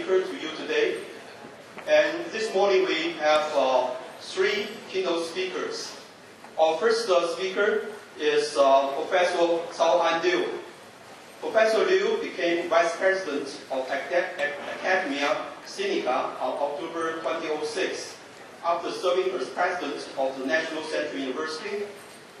speaker to you today. And this morning we have three keynote speakers. Our first speaker is Professor Chao-Han Liu. Professor Liu became Vice President of Academia Sinica on October 2006 after serving as President of the National Central University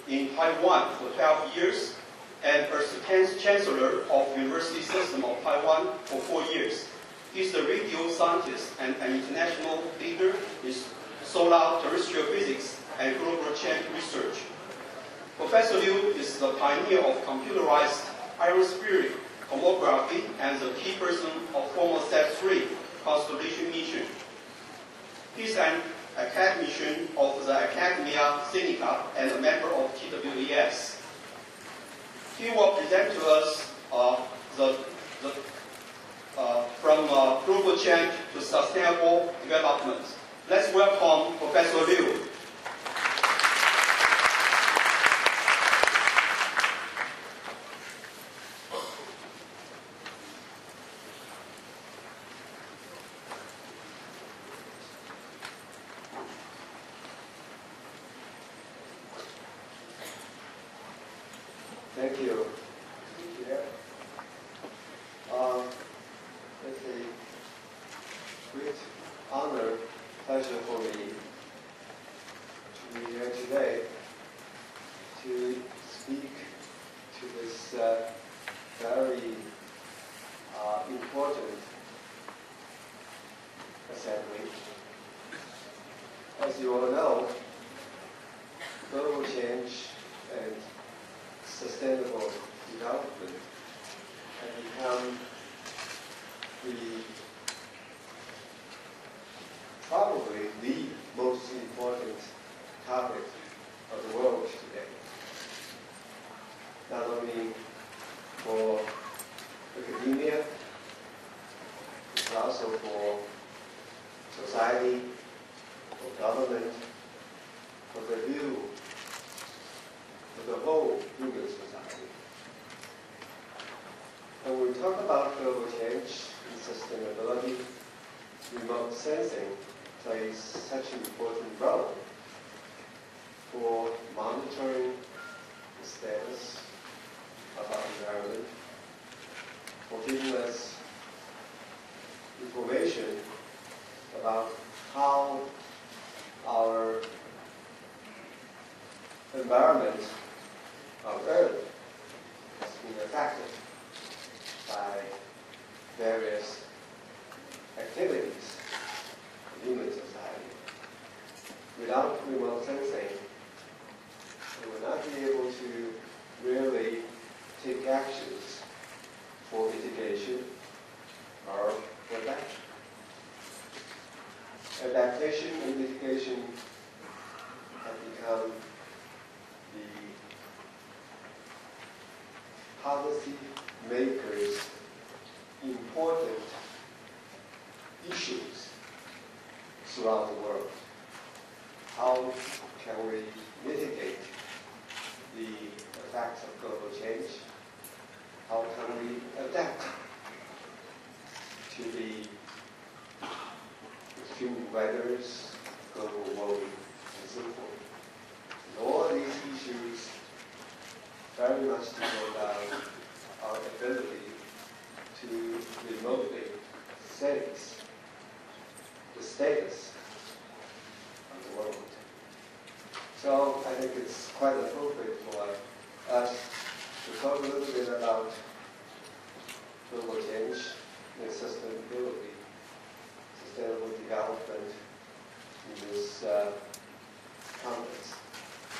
in Taiwan for 12 years and as Chancellor of the University System of Taiwan for 4 years. He is a radio scientist and an international leader in solar terrestrial physics and global change research. Professor Liu is the pioneer of computerized iron-spirit tomography and the key person of former SAT-3 constellation mission. He is an academician of the Academia Sinica and a member of TWES. He will present to us from global change to sustainable development. Let's welcome Professor Liu. Thank you. It's a great honor, pleasure for me to be here today to speak to this very important assembly. As you all know, global change and sustainable development have become probably the most important topic of the world today. Not only for academia, but also for society, for government, for the view of the whole human society. And when we talk about global change and sustainability, remote sensing plays such an important role for monitoring the status of our environment, for giving us information about how our environment of Earth has been affected by various activities in human society. Without remote sensing, we will not be able to really take actions for mitigation or protection. Adaptation and mitigation have become the policy makers' important issues throughout the world. How can we mitigate the effects of global change? How can we adapt to the extreme weathers, global warming, and so forth? And all these issues very much depend on our ability to remotely sense the status of the world. So I think it's quite appropriate for us to talk a little bit about global change and sustainability, sustainable development in this context.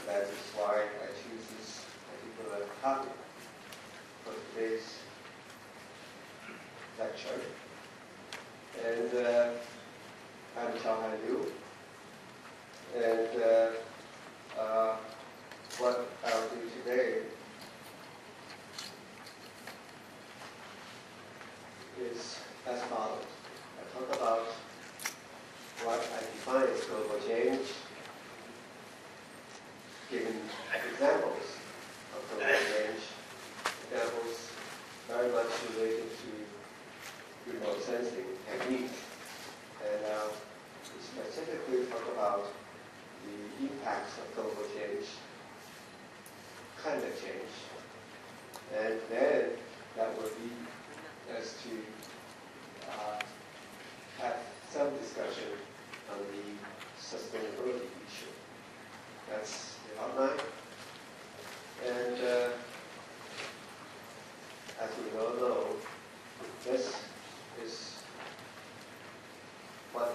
That is why I choose this particular topic for today's lecture. And I'm Chao-Han Liu. And what I'll do today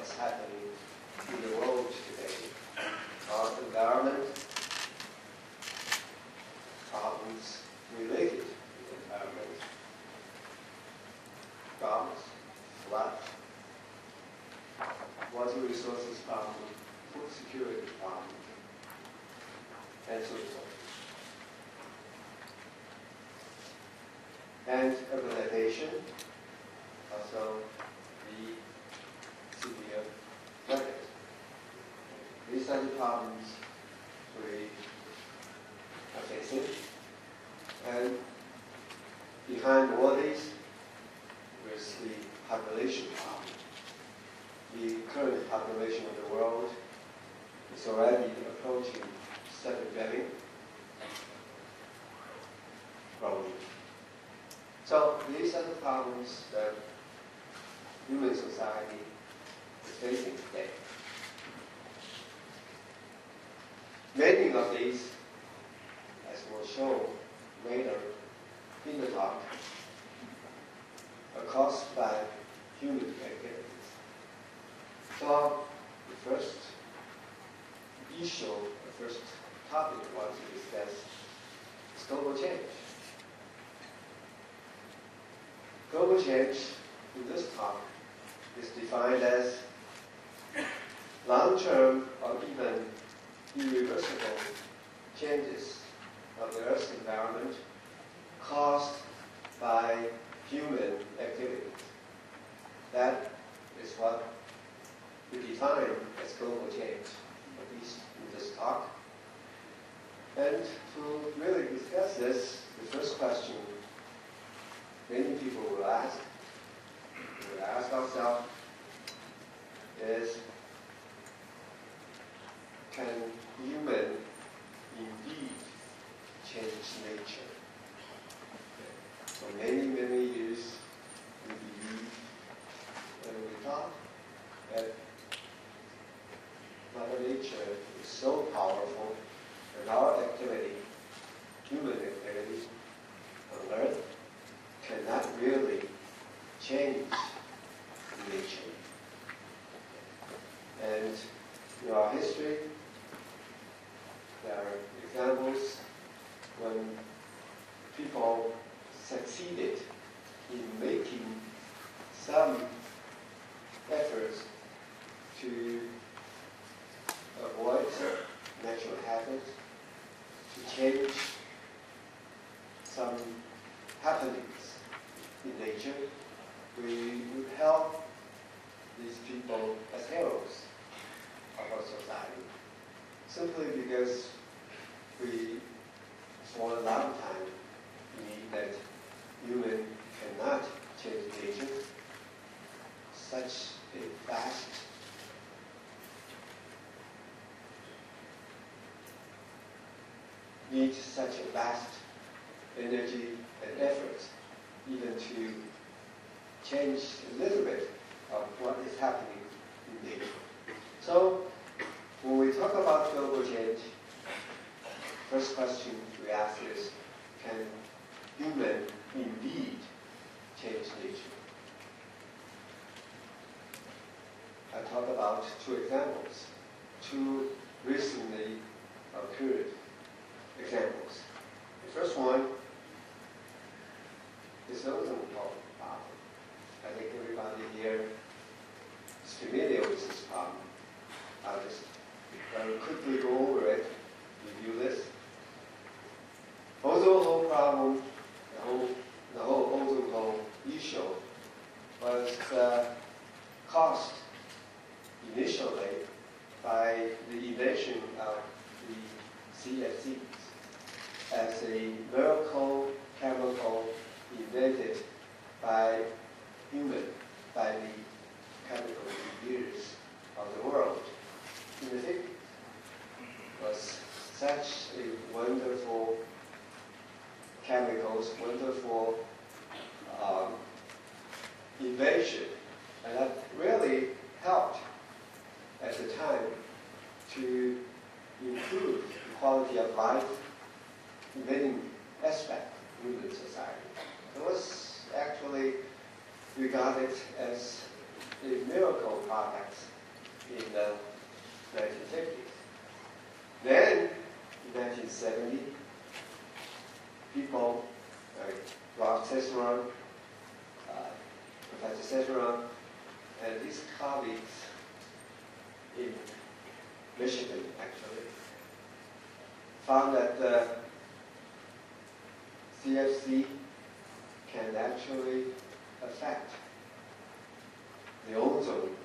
is happening in the world today. Our environment, problems related to the environment, drought, flood, water resources problem, food security problem, and so forth. And urbanization, also the severe weather. These are the problems we are facing. And behind all these is the population problem. The current population of the world is already approaching 7 billion, growing. So these are the problems that human society is facing today. Many of these, as we'll show later in the talk, are caused by human activities. So the first issue, the first topic I want to discuss is global change. Global change in this talk is defined as long-term or even irreversible changes of the Earth's environment caused by human activities. That is what we define as global change, at least in this talk. And to really discuss this, the first question many people will ask ourselves is, can human indeed change nature? For many, many years, we believed and we thought that Mother Nature is so powerful and our activity, human activity on Earth, cannot really change nature. And in our history, there are examples when people succeeded in making some efforts to avoid natural hazards, to change some happenings in nature. We would help these people as heroes of our society, simply because we, for a long time, believed that human cannot change nature. Such a vast needs such a vast energy and effort even to change a little bit of what is happening in nature. So when we talk about global change, first question we ask is, can human indeed change nature? I talk about two examples, two recently occurred examples. The first one is the ozone problem. I think everybody here is familiar with this problem. I'll just very quickly go over it, review this. Ozone hole problem, the whole ozone hole issue was caused initially by the invention of the CFCs as a miracle chemical invented by human, by the chemical engineers of the world in the 50s. It was such a wonderful chemicals, wonderful invention, and that really helped at the time to improve the quality of life in many aspects of human society. It was actually regarded as a miracle product in the 1950s. Then, in 1970, people like Ralph Cesbron, Professor Cesbron, and his colleagues in Michigan, actually, found that CFC can actually affect the ozone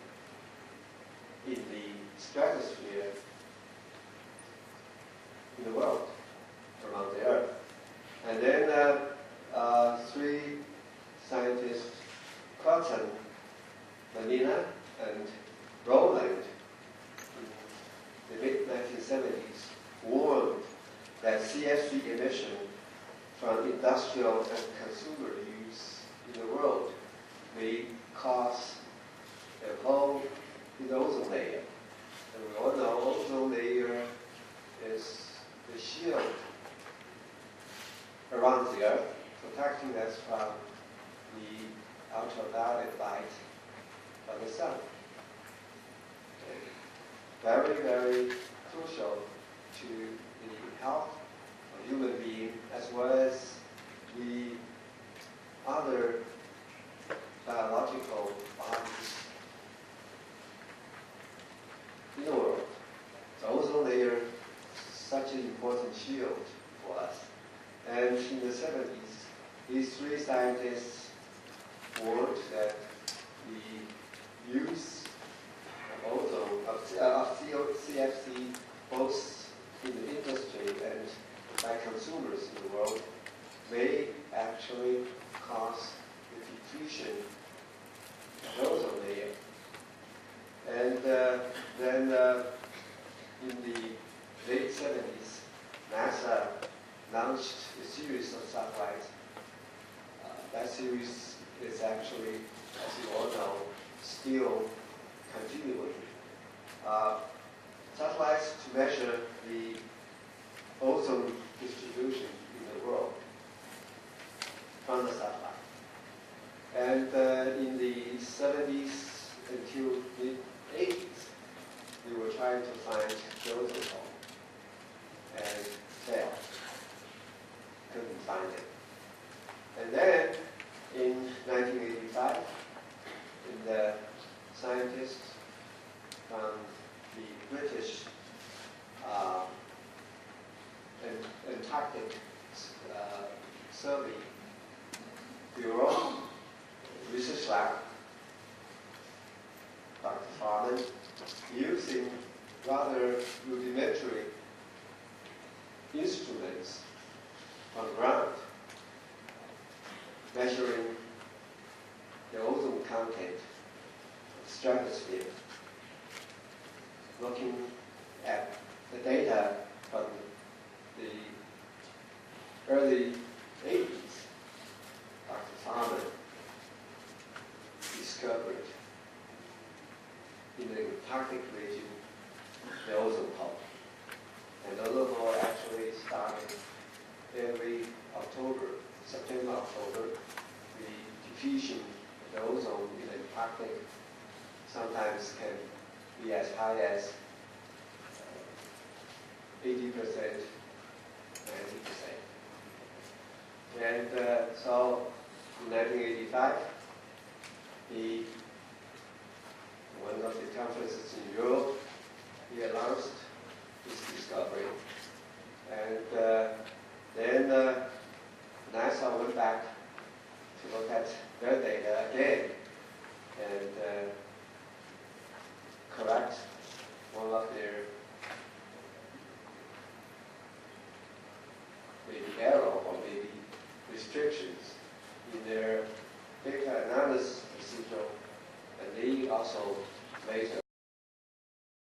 in the stratosphere in the world, around the Earth. And then three scientists, Cotton, Vanina, and Rowland, in the mid-1970s, warned that CFC emission from industrial and consumer use in the world may cause a hole in the ozone layer. And we all know ozone layer is the shield around the Earth, protecting us from the ultraviolet light of the sun. Okay. Very, very crucial to the health of human being as well as the other biological bodies in the world. The ozone layer is such an important shield for us. And in the 70s, these three scientists warned that the use of ozone, of CFC, both in the industry and by consumers in the world, may actually cause the depletion of the ozone layer. And then in the late 70s, NASA launched a series of satellites. That series is actually, as you all know, still continuing. Satellites to measure the ozone distribution in the world from the satellite. And in the 70s until mid-80s, we were trying to find the ozone hole and failed. Couldn't find it. And then in 1985, the scientists from the British Antarctic Survey Bureau Research Lab, Dr. Farman, using rather rudimentary instruments on the ground, measuring the ozone content of the stratosphere, looking at the data from the early 80s. Dr. Farman discovered in the Antarctic region the ozone hole. And the ozone hole actually started every October, September, October. The diffusion of the ozone in the Antarctic sometimes can be as high as 80%, 90%. And so in 1985, one of the conferences in Europe, he announced his discovery. And then NASA went back to look at their data again and correct one of their maybe error or maybe restrictions in their data analysis procedure, and they also later